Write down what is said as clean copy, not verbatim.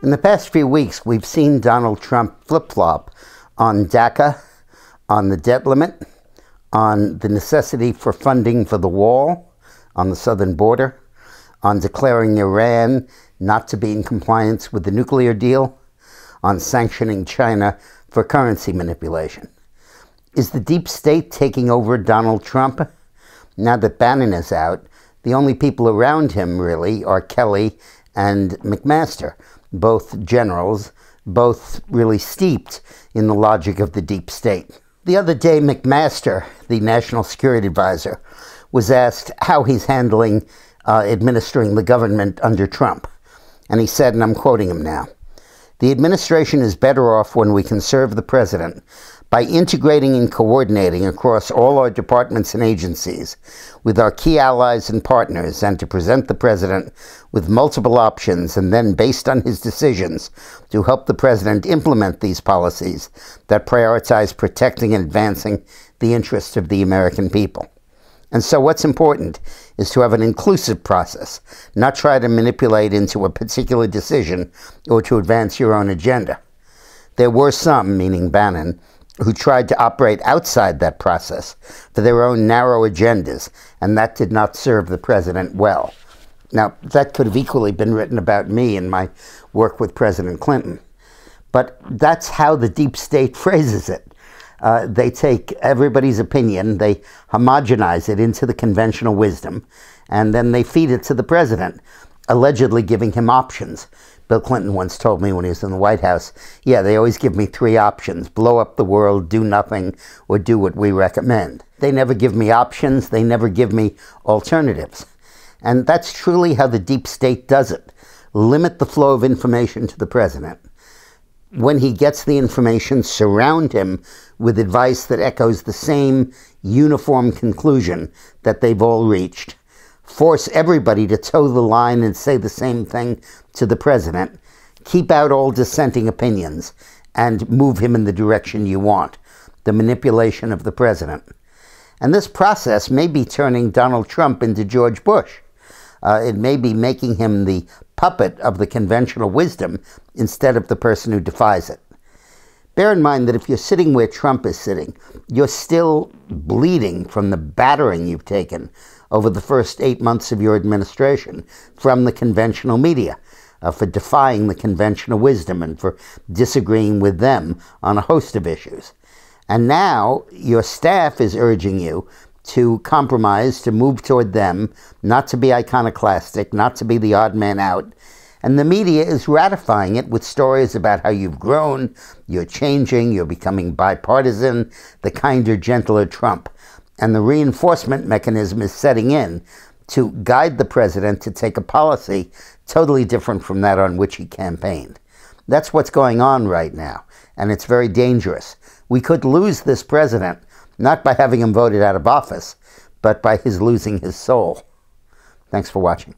In the past few weeks, we've seen Donald Trump flip-flop on DACA, on the debt limit, on the necessity for funding for the wall on the southern border, on declaring Iran not to be in compliance with the nuclear deal, on sanctioning China for currency manipulation. Is the deep state taking over Donald Trump? Now that Bannon is out, the only people around him, really, are Kelly and McMaster, both generals, both really steeped in the logic of the deep state. The other day, McMaster, the National Security Advisor, was asked how he's handling administering the government under Trump. And he said, and I'm quoting him now, "The administration is better off when we can serve the president by integrating and coordinating across all our departments and agencies with our key allies and partners, and to present the president with multiple options, and then, based on his decisions, to help the president implement these policies that prioritize protecting and advancing the interests of the American people." And so what's important is to have an inclusive process, not try to manipulate into a particular decision or to advance your own agenda. There were some, meaning Bannon, who tried to operate outside that process for their own narrow agendas, and that did not serve the president well. Now, that could have equally been written about me in my work with President Clinton. But that's how the deep state phrases it. They take everybody's opinion, they homogenize it into the conventional wisdom, and then they feed it to the president, allegedly giving him options. Bill Clinton once told me when he was in the White House, yeah, they always give me 3 options: blow up the world, do nothing, or do what we recommend. They never give me options, they never give me alternatives. And that's truly how the deep state does it. Limit the flow of information to the president. When he gets the information, surround him with advice that echoes the same uniform conclusion that they've all reached. Force everybody to toe the line and say the same thing to the president. Keep out all dissenting opinions and move him in the direction you want, the manipulation of the president. And this process may be turning Donald Trump into George Bush. It may be making him the puppet of the conventional wisdom instead of the person who defies it. Bear in mind that if you're sitting where Trump is sitting, you're still bleeding from the battering you've taken over the first 8 months of your administration from the conventional media for defying the conventional wisdom and for disagreeing with them on a host of issues. And now your staff is urging you to compromise, to move toward them, not to be iconoclastic, not to be the odd man out. And the media is ratifying it with stories about how you've grown, you're changing, you're becoming bipartisan, the kinder, gentler Trump. And the reinforcement mechanism is setting in to guide the president to take a policy totally different from that on which he campaigned. That's what's going on right now, and it's very dangerous. We could lose this president, not by having him voted out of office, but by his losing his soul. Thanks for watching.